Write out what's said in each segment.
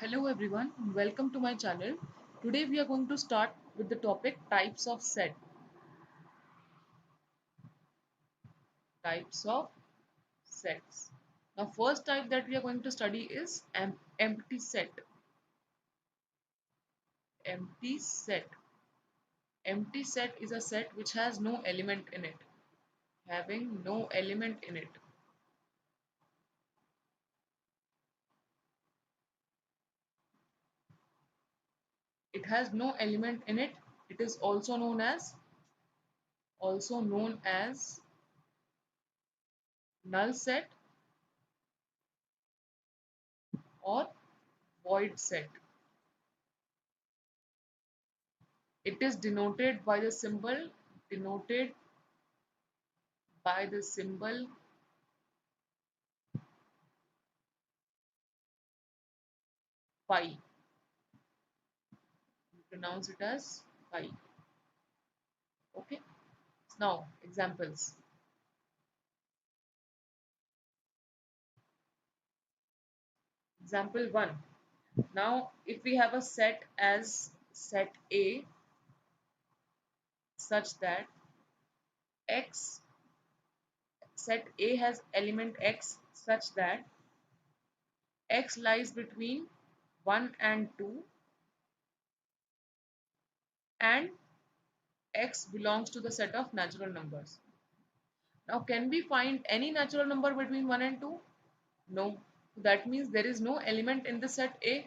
Hello everyone, welcome to my channel. Today we are going to start with the topic types of set. Types of sets. Now first type that we are going to study is empty set. Empty set. Empty set is a set which has no element in it. Having no element in it. It has no element in it. It is also known as null set or void set. It is denoted by the symbol phi. We pronounce it as phi. Okay. Now examples. Example 1. Now if we have a set as set A such that x set A has element x such that x lies between 1 and 2 and x belongs to the set of natural numbers. Now can we find any natural number between 1 and 2? No. That means there is no element in the set A.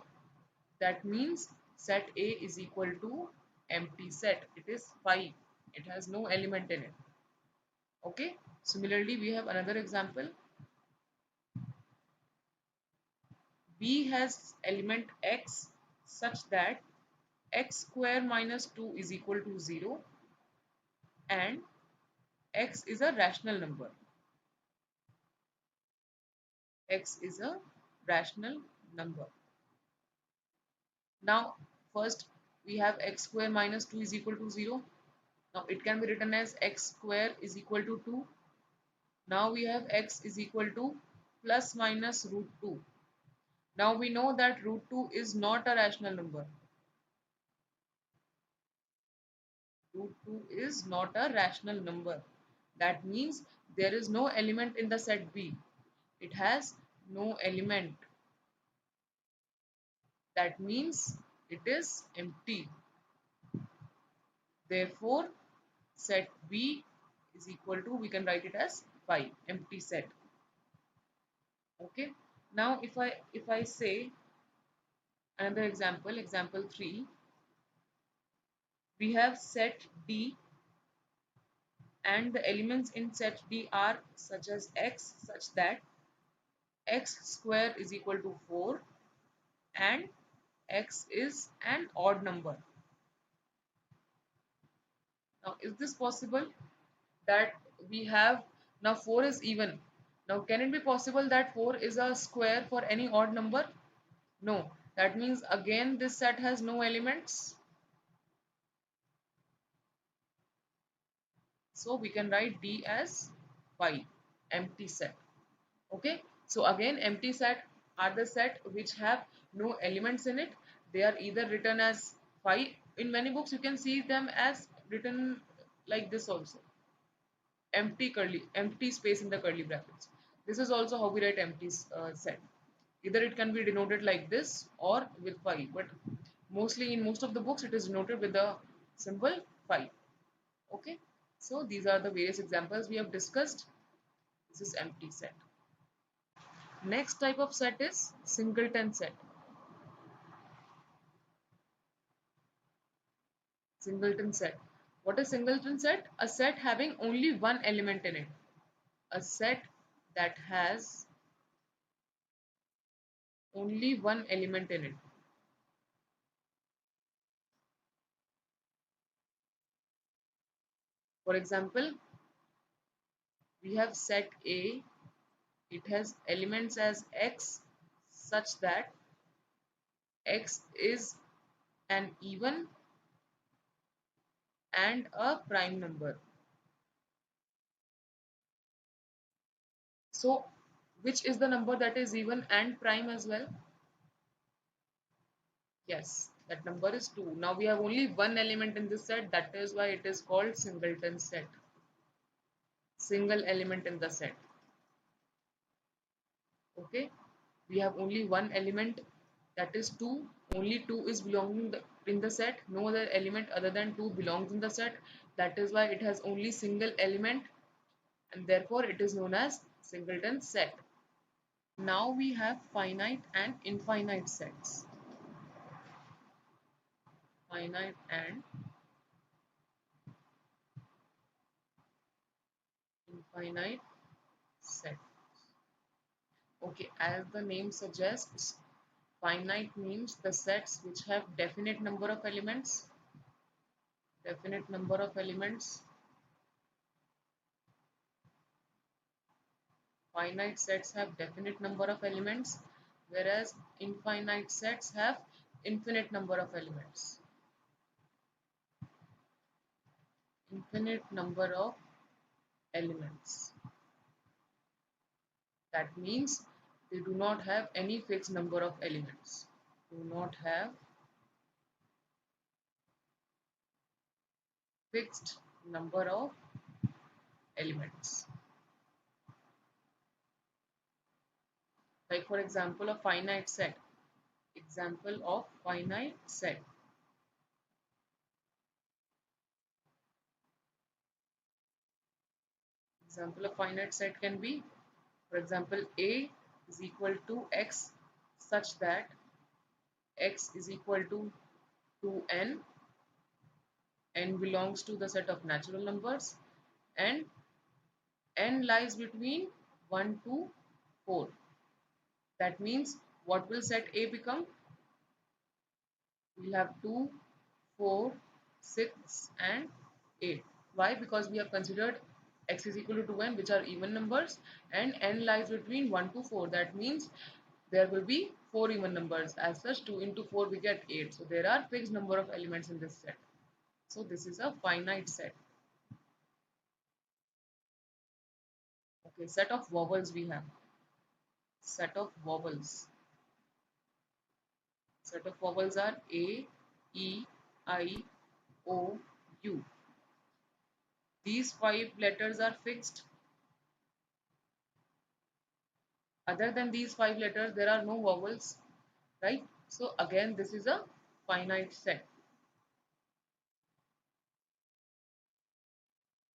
That means set A is equal to empty set. It is 5. It has no element in it. Okay. Similarly, we have another example. B has element x such that x square minus 2 is equal to 0 and x is a rational number. X is a rational number. Now, first we have x square minus 2 is equal to 0. Now, it can be written as x square is equal to 2. Now, we have x is equal to plus minus root 2. Now, we know that root 2 is not a rational number. Root 2 is not a rational number. That means there is no element in the set B. It has no element. That means it is empty. Therefore, set B is equal to, we can write it as 5, empty set. Okay. Now, if I say another example, example 3, we have set D and the elements in set D are such as x such that x square is equal to 4 and x is an odd number. Now, is this possible that we have, now 4 is even. Now, can it be possible that 4 is a square for any odd number? No. That means again this set has no elements. So we can write D as 5, empty set. Okay. So again, empty set are the set which have no elements in it. They are either written as 5. In many books, you can see them as written like this also. Empty space in the curly brackets. This is also how we write empty set. Either it can be denoted like this or with 5. But mostly in most of the books, it is denoted with the symbol 5. Okay. So these are the various examples we have discussed. This is empty set. Next type of set is singleton set. Singleton set. What is singleton set? A set having only one element in it. A set that has only one element in it. For example, we have set A. It has elements as x such that x is an even and a prime number. So, which is the number that is even and prime as well? Yes, that number is 2. Now we have only one element in this set, that is why it is called singleton set. Single element in the set. Okay, we have only one element, that is 2. Only 2 is belonging in the set. No other element other than 2 belongs in the set. That is why it has only single element, and therefore it is known as singleton set. Now we have finite and infinite sets. Finite and infinite set. Okay, as the name suggests, finite means the sets which have definite number of elements. Definite number of elements. Finite sets have definite number of elements, whereas infinite sets have infinite number of elements. Infinite number of elements. That means they do not have any fixed number of elements. Do not have fixed number of elements. Like for example, a finite set. Example of finite set. Example of finite set can be, for example, A is equal to X such that X is equal to N. N belongs to the set of natural numbers, and N lies between 1 to 4. That means what will set A become? We'll have 2, 4, 6 and 8. Why? Because we have considered x is equal to 2n, which are even numbers, and n lies between 1 to 4. That means there will be 4 even numbers. As such, 2 into 4 we get 8. So there are fixed number of elements in this set. So this is a finite set. Okay, set of vowels we have. Set of vowels. Set of vowels are A, E, I, O, U. These 5 letters are fixed. Other than these 5 letters, there are no vowels, right? So again, this is a finite set.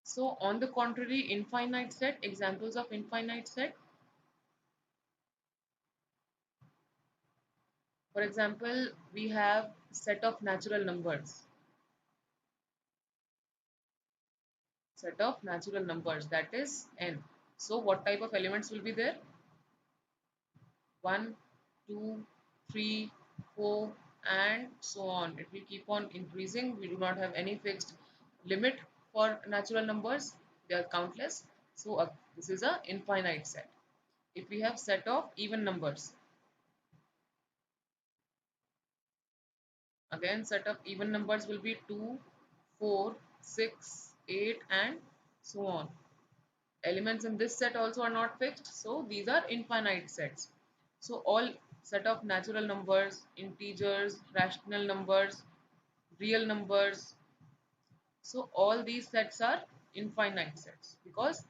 So on the contrary, infinite set, examples of infinite set. For example, we have set of natural numbers. Set of natural numbers, that is n. So what type of elements will be there? 1, 2, 3, 4 and so on. It will keep on increasing. We do not have any fixed limit for natural numbers. They are countless. So this is a infinite set. If we have set of even numbers, again set of even numbers will be 2, 4, 6, 8 and so on. Elements in this set also are not fixed, so these are infinite sets. So all set of natural numbers, integers, rational numbers, real numbers, so all these sets are infinite sets because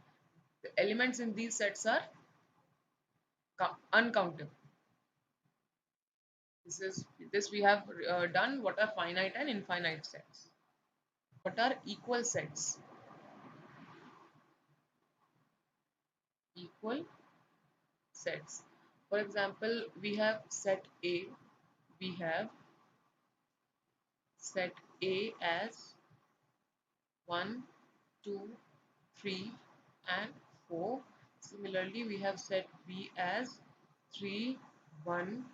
the elements in these sets are uncountable. This we have done what are finite and infinite sets. What are equal sets? Equal sets. For example, we have set A. We have set A as 1, 2, 3 and 4. Similarly, we have set B as 3, 1,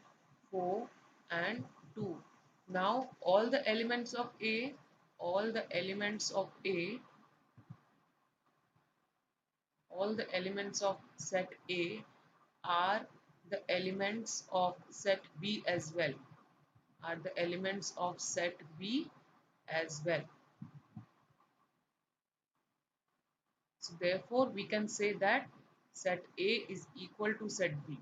4 and 2. Now all the elements of A, all the elements of A, all the elements of set A are the elements of set B as well. Are the elements of set B as well. So therefore we can say that set A is equal to set B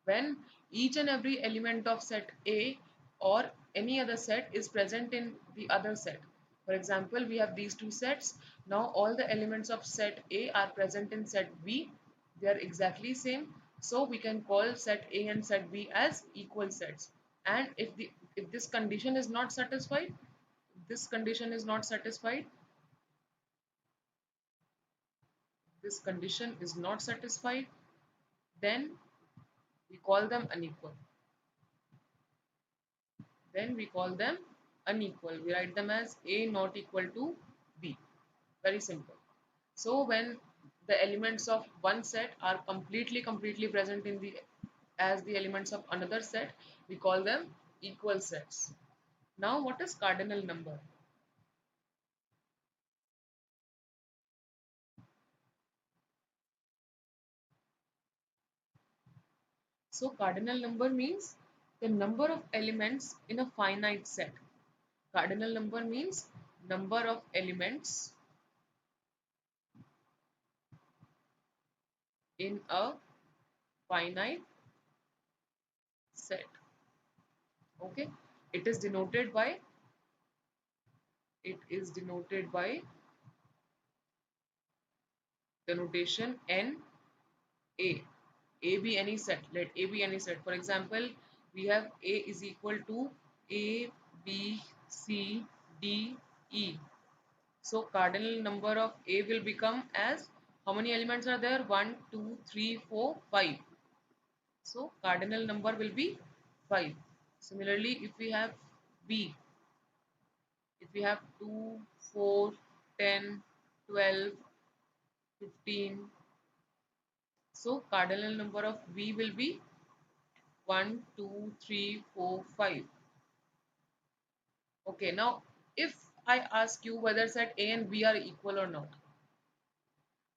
when each and every element of set A or any other set is present in the other set. For example, we have these two sets. Now all the elements of set A are present in set B. They are exactly same. So we can call set A and set B as equal sets. And if this condition is not satisfied, this condition is not satisfied, this condition is not satisfied, then we call them unequal. Then we call them unequal. We write them as A not equal to B. Very simple. So when the elements of one set are completely present in the as the elements of another set, we call them equal sets. Now what is cardinal number? So cardinal number means the number of elements in a finite set. Cardinal number means number of elements in a finite set. Okay, it is denoted by it is denoted by the notation n a. A be any set. Let A be any set. For example, we have A is equal to A, B, C, D, E. So cardinal number of A will become as how many elements are there? 1, 2, 3, 4, 5. So cardinal number will be 5. Similarly, if we have B, if we have 2, 4, 10, 12, 15. So cardinal number of V will be 1, 2, 3, 4, 5. Okay, now if I ask you whether set A and B are equal or not.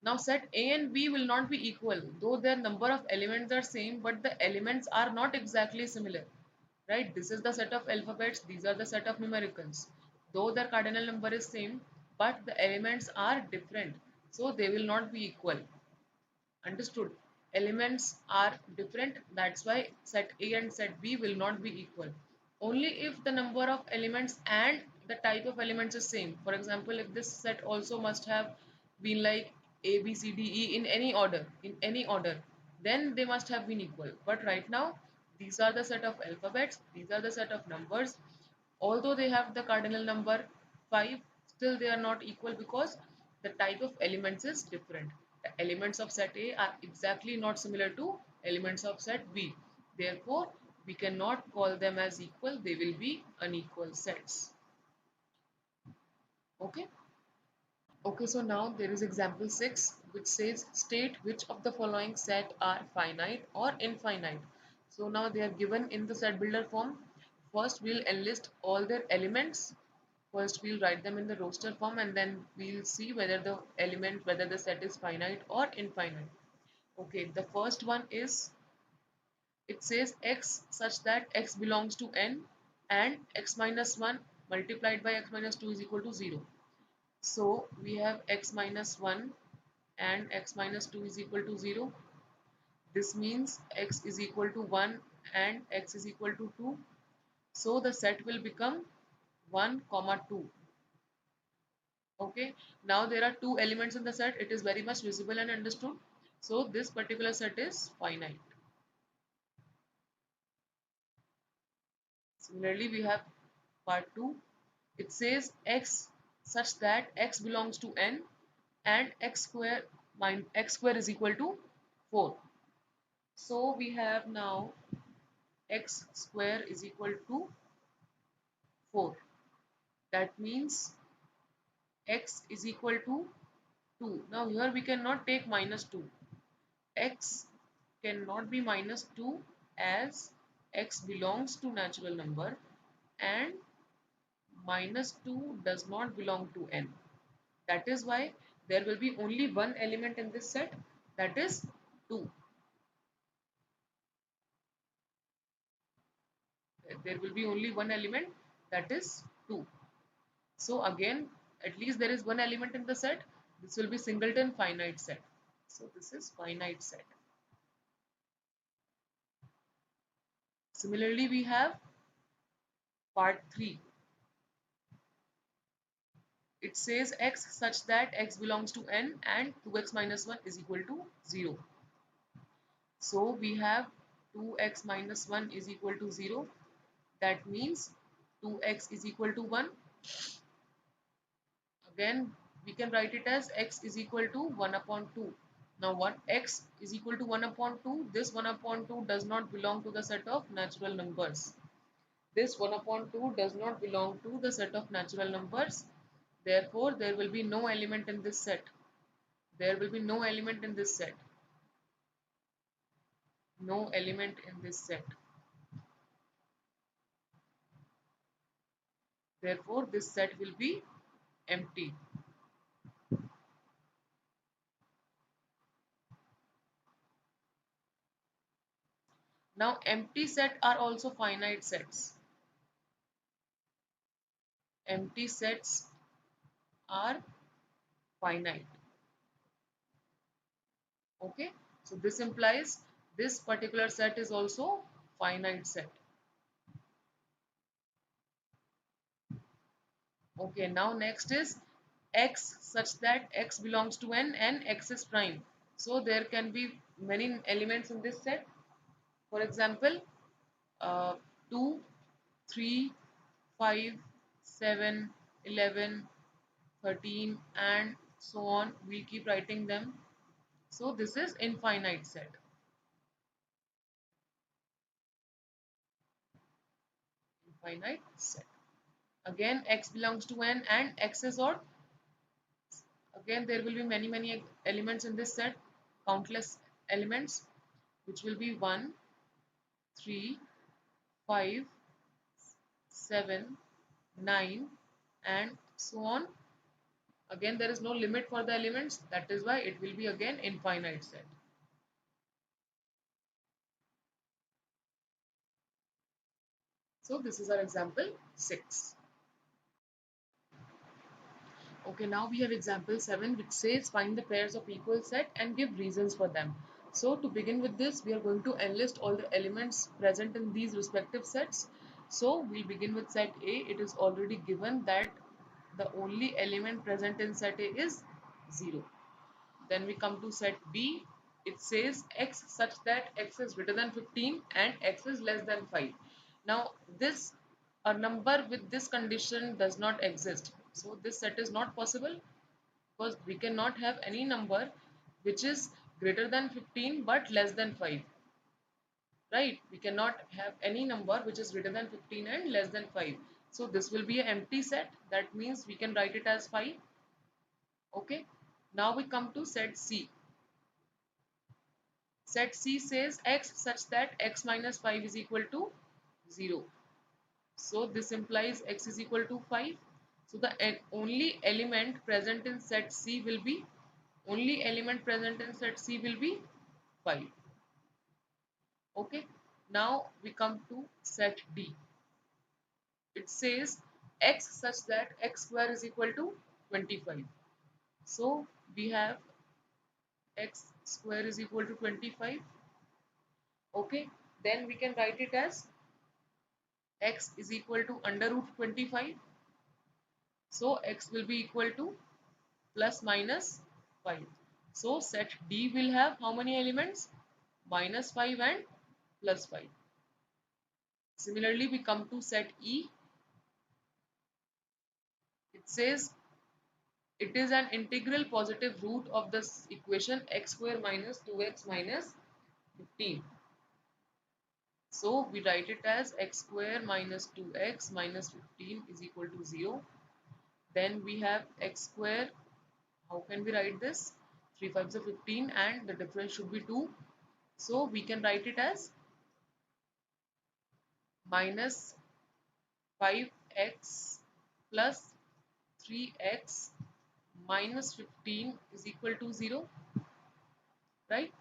Now set A and B will not be equal, though their number of elements are same, but the elements are not exactly similar. Right? This is the set of alphabets, these are the set of numericals. Though their cardinal number is same, but the elements are different. So they will not be equal. Understood? Elements are different, that's why set A and set B will not be equal. Only if the number of elements and the type of elements is same. For example, if this set also must have been like A, B, C, D, E in any order, then they must have been equal. But right now, these are the set of alphabets, these are the set of numbers. Although they have the cardinal number 5, still they are not equal because the type of elements is different. The elements of set A are exactly not similar to elements of set B. Therefore, we cannot call them as equal, they will be unequal sets. Okay. Okay, so now there is example 6 which says state which of the following set are finite or infinite. So now they are given in the set builder form. First we'll enlist all their elements. First we'll write them in the roster form and then we'll see whether whether the set is finite or infinite. Okay, the first one is, it says x such that x belongs to n and x minus 1 multiplied by x minus 2 is equal to 0. So we have x minus 1 and x minus 2 is equal to 0. This means x is equal to 1 and x is equal to 2. So the set will become 1 comma 2. Okay, now there are two elements in the set. It is very much visible and understood. So this particular set is finite. Similarly, we have part 2. It says x such that x belongs to n and x square is equal to 4. So we have now x square is equal to 4. That means x is equal to 2. Now here we cannot take minus 2. X cannot be minus 2 as x belongs to natural number and minus 2 does not belong to n. That is why there will be only one element in this set, that is 2. There will be only one element, that is 2. So again, at least there is one element in the set. This will be singleton finite set. So this is finite set. Similarly, we have Part 3. It says x such that x belongs to n and 2x minus 1 is equal to 0. So we have 2x minus 1 is equal to 0. That means 2x is equal to 1. Again, we can write it as x is equal to 1 upon 2. Now what x is equal to 1 upon 2, this 1 upon 2 does not belong to the set of natural numbers. This 1 upon 2 does not belong to the set of natural numbers. Therefore, there will be no element in this set. There will be no element in this set. No element in this set. Therefore, this set will be empty. Now, empty set are also finite sets. Empty sets are finite. Okay, so this implies this particular set is also finite set. Okay, now next is x such that x belongs to n and x is prime. So there can be many elements in this set. For example, uh, 2, 3, 5, 7, 11, 13 and so on. We'll keep writing them. So this is infinite set. Infinite set. Again, x belongs to n and x is odd. Again, there will be many elements in this set, countless elements, which will be 1, 3, 5, 7, 9 and so on. Again, there is no limit for the elements. That is why it will be again infinite set. So this is our example 6. Okay, now we have example 7, which says find the pairs of equal set and give reasons for them. So to begin with this, we are going to enlist all the elements present in these respective sets. So we begin with set A. It is already given that the only element present in set A is 0. Then we come to set B. It says x such that x is greater than 15 and x is less than 5. Now this a number with this condition does not exist. So this set is not possible because we cannot have any number which is greater than 15 but less than 5. Right? We cannot have any number which is greater than 15 and less than 5. So this will be an empty set. That means we can write it as 5. Okay. Now we come to set C. Set C says x such that x minus 5 is equal to 0. So this implies x is equal to 5. So the only element present in set C will be 5. Okay. Now we come to set D. It says x such that x square is equal to 25. So we have x square is equal to 25. Okay. Then we can write it as x is equal to under root 25. So x will be equal to plus minus 5. So set D will have how many elements? Minus 5 and plus 5. Similarly, we come to set E. It says it is an integral positive root of this equation x square minus 2x minus 15. So we write it as x square minus 2x minus 15 is equal to 0. Then we have x square. How can we write this? 3 5s are 15 and the difference should be 2. So we can write it as minus 5x plus 3x minus 15 is equal to 0. Right?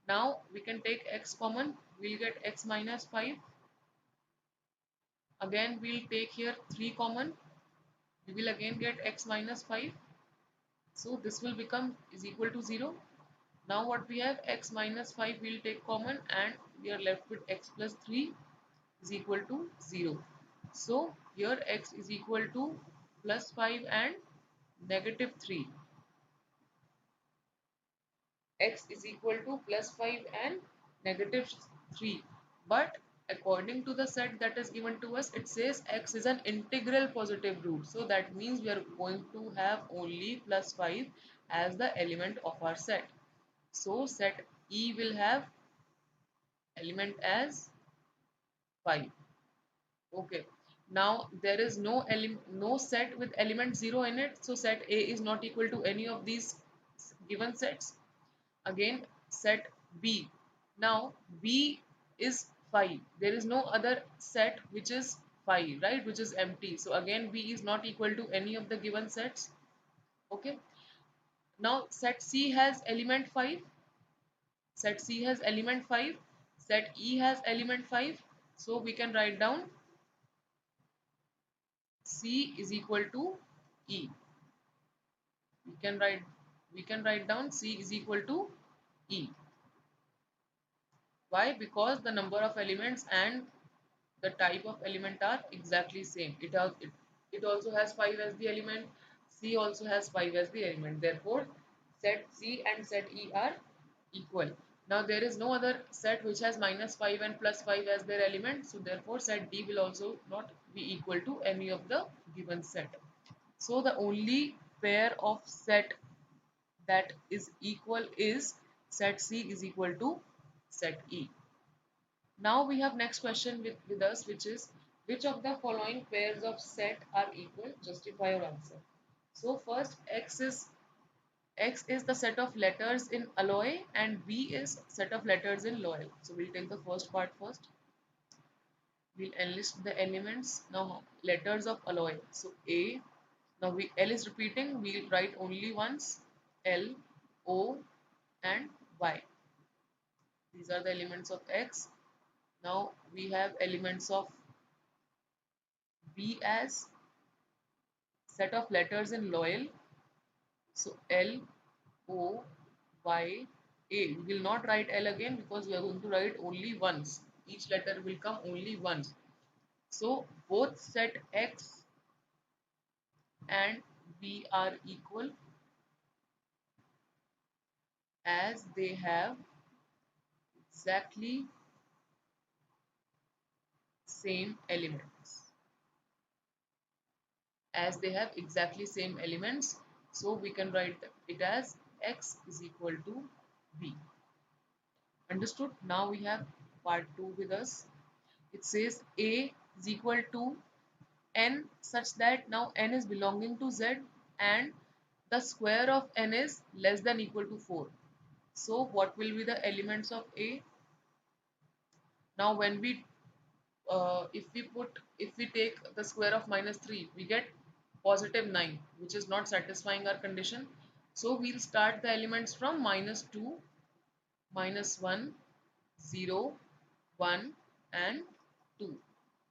Now we can take x common. We'll get x minus 5. Again we'll take here 3 common. We will again get x minus 5. So this will become is equal to 0. Now what we have x minus 5 we'll take common and we are left with x plus 3 is equal to 0. So here x is equal to plus 5 and negative 3. X is equal to plus 5 and negative 3. But according to the set that is given to us, it says x is an integral positive root. So that means we are going to have only plus 5 as the element of our set. So set E will have element as 5. Okay. Now there is no set with element 0 in it. So set A is not equal to any of these given sets. Again, set B. Now B is 5. There is no other set which is 5, right, which is empty. So again, B is not equal to any of the given sets. Okay. Now set C has element 5. Set C has element 5. Set E has element 5. So we can write down C is equal to E. We can write down C is equal to E. Why? Because the number of elements and the type of element are exactly same. It also has 5 as the element. C also has 5 as the element. Therefore, set C and set E are equal. Now there is no other set which has minus 5 and plus 5 as their element. So therefore set D will also not be equal to any of the given set. So the only pair of set that is equal is set C is equal to set E. Now we have next question with us, which is which of the following pairs of set are equal? Justify your answer. So first X is the set of letters in alloy and B is set of letters in loyal. So we'll take the first part first. We'll enlist the elements. Now letters of alloy. So A. Now L is repeating. We'll write only once. L, O and Y. These are the elements of X. Now we have elements of B as set of letters in loyal. So L, O, Y, A. We will not write L again because we are going to write only once. Each letter will come only once. So both set X and B are equal as they have exactly same elements. As they have exactly same elements, so we can write it as X is equal to B. Understood? Now we have part 2 with us. It says A is equal to N such that now N is belonging to Z and the square of N is less than equal to 4. So what will be the elements of A? Now when we if we take the square of minus 3, we get positive 9, which is not satisfying our condition. So we'll start the elements from minus 2, minus 1, 0, 1 and 2.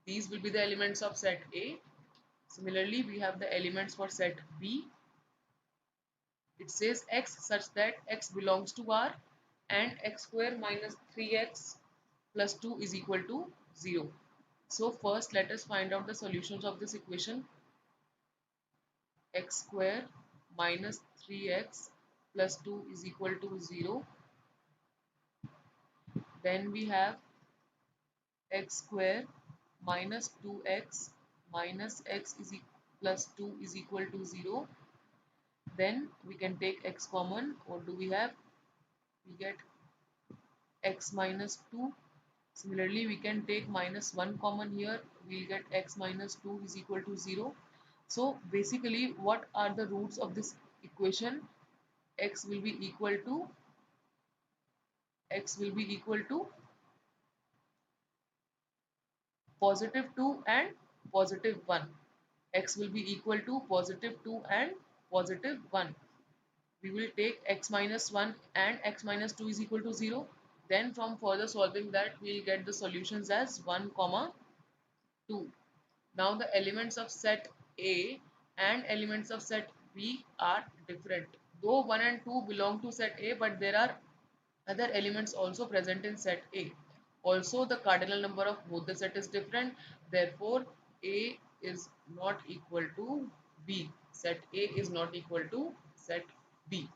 These will be the elements of set A. Similarly, we have the elements for set B. It says X such that X belongs to R and X square minus 3X plus 2 is equal to 0. So first let us find out the solutions of this equation. X square minus 3x plus 2 is equal to 0. Then we have x square minus 2x minus x is plus 2 is equal to 0. Then we can take x common. What do we have? We get x minus 2. Similarly, we can take minus 1 common here. We'll get x minus 2 is equal to 0. So basically, what are the roots of this equation? X will be equal to positive 2 and positive 1. X will be equal to positive 2 and positive 1. We will take x minus 1 and x minus 2 is equal to 0. Then from further solving that, we will get the solutions as 1 comma 2. Now the elements of set A and elements of set B are different. Though 1 and 2 belong to set A, but there are other elements also present in set A. Also, the cardinal number of both the set is different. Therefore, A is not equal to B. Set A is not equal to set B.